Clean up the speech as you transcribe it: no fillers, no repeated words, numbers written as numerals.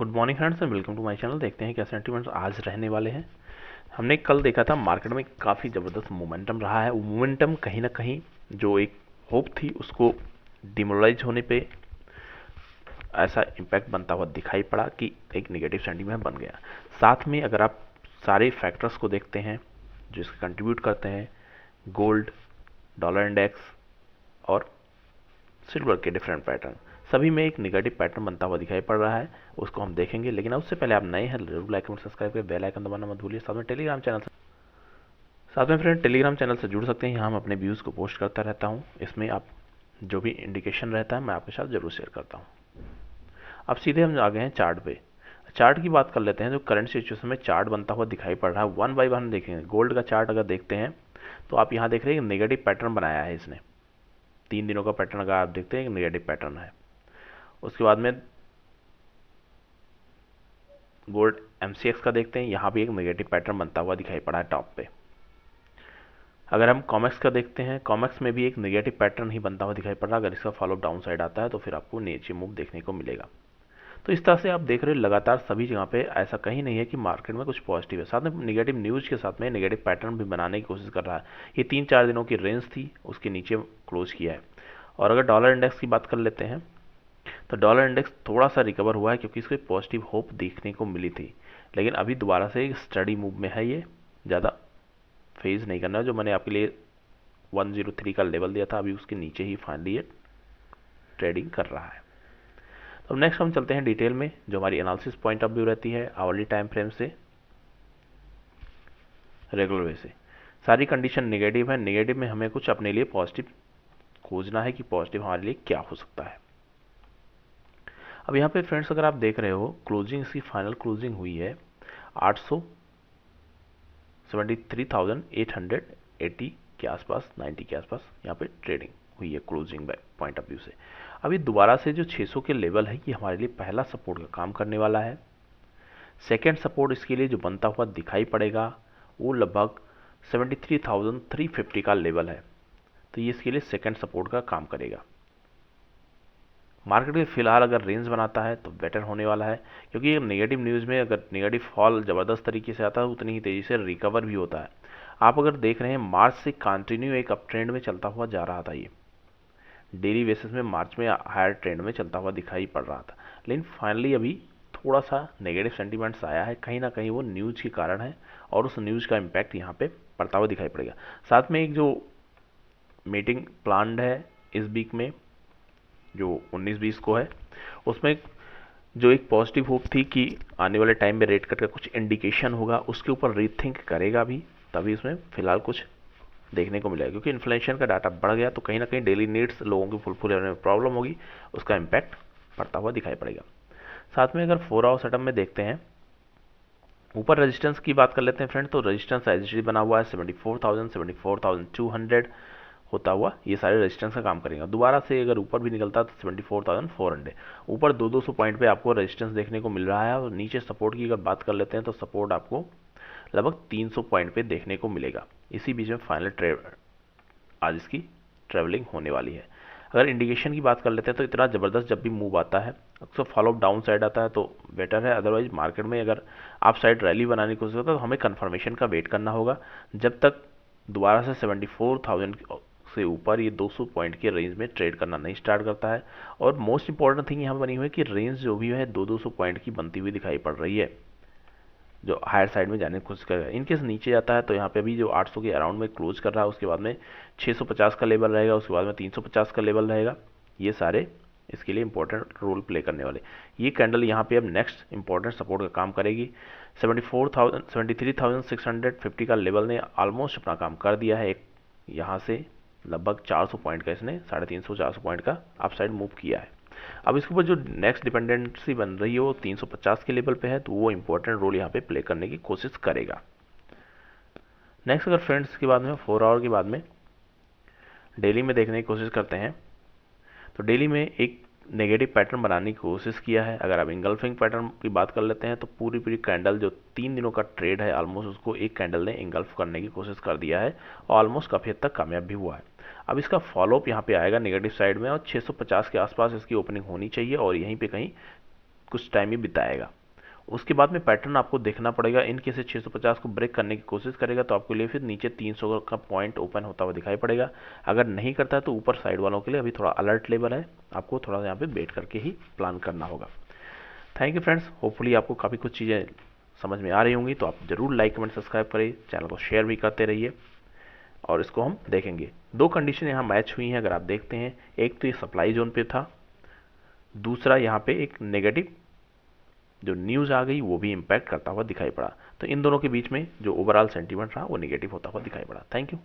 Good morning friends and welcome to my channel. देखते हैं क्या सेंटीमेंट्स आज रहने वाले हैं। हमने कल देखा था मार्केट में काफ़ी ज़बरदस्त मोमेंटम रहा है। वो मोमेंटम कहीं ना कहीं जो एक होप थी उसको डिमोरलाइज होने पे ऐसा इम्पैक्ट बनता हुआ दिखाई पड़ा कि एक नेगेटिव सेंटीमेंट बन गया। साथ में अगर आप सारे फैक्टर्स को देखते हैं जो इसके कंट्रीब्यूट करते हैं, गोल्ड, डॉलर इंडेक्स और सिल्वर के डिफरेंट पैटर्न, सभी में एक नेगेटिव पैटर्न बनता हुआ दिखाई पड़ रहा है। उसको हम देखेंगे, लेकिन उससे पहले आप नए हैं जरूर लाइक और सब्सक्राइब करें, बेल आइकन दबाना मत भूलिए। साथ में फ्रेंड टेलीग्राम चैनल से जुड़ सकते हैं। यहाँ हम अपने व्यूज़ को पोस्ट करता रहता हूँ। इसमें आप जो भी इंडिकेशन रहता है मैं आपके साथ जरूर शेयर करता हूँ। अब सीधे हम आ गए हैं चार्ट पे। चार्ट की बात कर लेते हैं। जो करंट सिचुएशन में चार्ट बनता हुआ दिखाई पड़ रहा है, वन बाय वन देखेंगे। गोल्ड का चार्ट अगर देखते हैं तो आप यहाँ देख रहे हैं नेगेटिव पैटर्न बनाया है इसने। 3 दिनों का पैटर्न अगर आप देखते हैं नेगेटिव पैटर्न है। उसके बाद में गोल्ड एमसीएक्स का देखते हैं, यहाँ भी एक नेगेटिव पैटर्न बनता हुआ दिखाई पड़ा है टॉप पे। अगर हम कॉमेक्स का देखते हैं, कॉमेक्स में भी एक नेगेटिव पैटर्न ही बनता हुआ दिखाई पड़ रहा है। अगर इसका फॉलो डाउन साइड आता है तो फिर आपको नीचे मूव देखने को मिलेगा। तो इस तरह से आप देख रहे हो लगातार सभी जगह पे ऐसा कहीं नहीं है कि मार्केट में कुछ पॉजिटिव है। साथ में नेगेटिव न्यूज के साथ में नेगेटिव पैटर्न भी बनाने की कोशिश कर रहा है। ये 3-4 दिनों की रेंज थी, उसके नीचे क्लोज किया है। और अगर डॉलर इंडेक्स की बात कर लेते हैं तो डॉलर इंडेक्स थोड़ा सा रिकवर हुआ है क्योंकि इसको एक पॉजिटिव होप देखने को मिली थी, लेकिन अभी दोबारा से एक स्टडी मूव में है। ये ज़्यादा फेज नहीं करना है। जो मैंने आपके लिए 103 का लेवल दिया था, अभी उसके नीचे ही फाइनली ये ट्रेडिंग कर रहा है। तो नेक्स्ट हम चलते हैं डिटेल में, जो हमारी एनालिसिस पॉइंट ऑफ व्यू रहती है आवरली टाइम फ्रेम से रेगुलर वे से। सारी कंडीशन नेगेटिव है। नेगेटिव में हमें कुछ अपने लिए पॉजिटिव खोजना है कि पॉजिटिव हमारे लिए क्या हो सकता है। अब यहाँ पे फ्रेंड्स अगर आप देख रहे हो क्लोजिंग, इसकी फाइनल क्लोजिंग हुई है 873,880 के आसपास, 90 के आसपास यहाँ पे ट्रेडिंग हुई है क्लोजिंग पॉइंट ऑफ व्यू से। अभी दोबारा से जो 600 के लेवल है ये हमारे लिए पहला सपोर्ट का काम करने वाला है। सेकेंड सपोर्ट इसके लिए जो बनता हुआ दिखाई पड़ेगा वो लगभग 73,350 का लेवल है। तो ये इसके लिए सेकेंड सपोर्ट का काम करेगा। मार्केट में फिलहाल अगर रेंज बनाता है तो बेटर होने वाला है, क्योंकि नेगेटिव न्यूज़ में अगर नेगेटिव फॉल ज़बरदस्त तरीके से आता है उतनी ही तेज़ी से रिकवर भी होता है। आप अगर देख रहे हैं मार्च से कंटिन्यू एक अप ट्रेंड में चलता हुआ जा रहा था। ये डेली बेसिस में मार्च में हायर ट्रेंड में चलता हुआ दिखाई पड़ रहा था, लेकिन फाइनली अभी थोड़ा सा नेगेटिव सेंटीमेंट्स आया है। कहीं ना कहीं वो न्यूज़ के कारण है और उस न्यूज़ का इम्पैक्ट यहाँ पे पड़ता हुआ दिखाई पड़ेगा। साथ में एक जो मीटिंग प्लान्ड है इस वीक में जो 19-20 को है, उसमें जो एक पॉजिटिव होप थी कि आने वाले टाइम में रेट कट का कुछ इंडिकेशन होगा, उसके ऊपर रीथिंक करेगा भी, तभी उसमें फिलहाल कुछ देखने को मिलेगा। क्योंकि इन्फ्लेशन का डाटा बढ़ गया तो कहीं ना कहीं डेली नीड्स लोगों की फुलफिल होने में प्रॉब्लम होगी, उसका इम्पैक्ट पड़ता हुआ दिखाई पड़ेगा। साथ में अगर 4 आवर सेटअप में देखते हैं, ऊपर रेजिस्टेंस की बात कर लेते हैं फ्रेंड, तो रेजिस्टेंस एज बना हुआ है 74,000, 74,200 होता हुआ ये सारे रेजिस्टेंस का काम करेंगे। दोबारा से अगर ऊपर भी निकलता है तो 74,400 ऊपर 200 पॉइंट पे आपको रेजिस्टेंस देखने को मिल रहा है। और नीचे सपोर्ट की अगर बात कर लेते हैं तो सपोर्ट आपको लगभग 300 पॉइंट पे देखने को मिलेगा। इसी बीच में फाइनल आज इसकी ट्रेवलिंग होने वाली है। अगर इंडिकेशन की बात कर लेते हैं तो इतना ज़बरदस्त जब भी मूव आता है अक्सर फॉलो डाउन साइड आता है तो बेटर है। अदरवाइज मार्केट में अगर आप साइड रैली बनाने की कोशिश करते हैं तो हमें कन्फर्मेशन का वेट करना होगा। जब तक दोबारा से 74,000 से ऊपर ये 200 पॉइंट के रेंज में ट्रेड करना नहीं स्टार्ट करता है। और मोस्ट इंपॉर्टेंट थिंग यहाँ बनी हुई है कि रेंज जो भी है 200 पॉइंट की बनती हुई दिखाई पड़ रही है, जो हायर साइड में जाने की कोशिश करेगा। इनकेस नीचे जाता है तो यहाँ पे अभी जो 800 के अराउंड में क्लोज कर रहा है, उसके बाद में 650 का लेवल रहेगा, उसके बाद में 350 का लेवल रहेगा। ये सारे इसके लिए इंपॉर्टेंट रोल प्ले करने वाले। ये कैंडल यहाँ पे अब नेक्स्ट इंपॉर्टेंट सपोर्ट का काम करेगी। 73,650 का लेवल ने ऑलमोस्ट अपना काम कर दिया है। एक यहाँ से लगभग 400 पॉइंट का इसने 350-400 पॉइंट का अपसाइड मूव किया है। अब इसके ऊपर जो नेक्स्ट डिपेंडेंसी बन रही है वो 350 के लेवल पे है, तो वो इंपॉर्टेंट रोल यहाँ पे प्ले करने की कोशिश करेगा। नेक्स्ट अगर फ्रेंड्स के बाद में 4 आवर के बाद में डेली में देखने की कोशिश करते हैं तो डेली में एक नेगेटिव पैटर्न बनाने की कोशिश किया है। अगर आप इंगल्फिंग पैटर्न की बात कर लेते हैं तो पूरी कैंडल जो 3 दिनों का ट्रेड है ऑलमोस्ट उसको एक कैंडल ने इंगल्फ करने की कोशिश कर दिया है और ऑलमोस्ट काफ़ी हद तक कामयाब भी हुआ है। अब इसका फॉलोअप यहाँ पे आएगा नेगेटिव साइड में और 650 के आसपास इसकी ओपनिंग होनी चाहिए और यहीं पे कहीं कुछ टाइम ही बिताएगा। उसके बाद में पैटर्न आपको देखना पड़ेगा। इन केस 650 को ब्रेक करने की कोशिश करेगा तो आपके लिए फिर नीचे 300 का पॉइंट ओपन होता हुआ दिखाई पड़ेगा। अगर नहीं करता है तो ऊपर साइड वालों के लिए अभी थोड़ा अलर्ट लेवल है, आपको थोड़ा यहाँ पे वेट करके ही प्लान करना होगा। थैंक यू फ्रेंड्स, होपफुली आपको काफ़ी कुछ चीज़ें समझ में आ रही होंगी। तो आप जरूर लाइक कमेंट सब्सक्राइब करिए, चैनल को शेयर भी करते रहिए और इसको हम देखेंगे। दो कंडीशन यहाँ मैच हुई हैं अगर आप देखते हैं, एक तो ये सप्लाई जोन पे था, दूसरा यहाँ पे एक नेगेटिव जो न्यूज़ आ गई वो भी इम्पैक्ट करता हुआ दिखाई पड़ा। तो इन दोनों के बीच में जो ओवरऑल सेंटीमेंट रहा वो नेगेटिव होता हुआ दिखाई पड़ा। Thank you.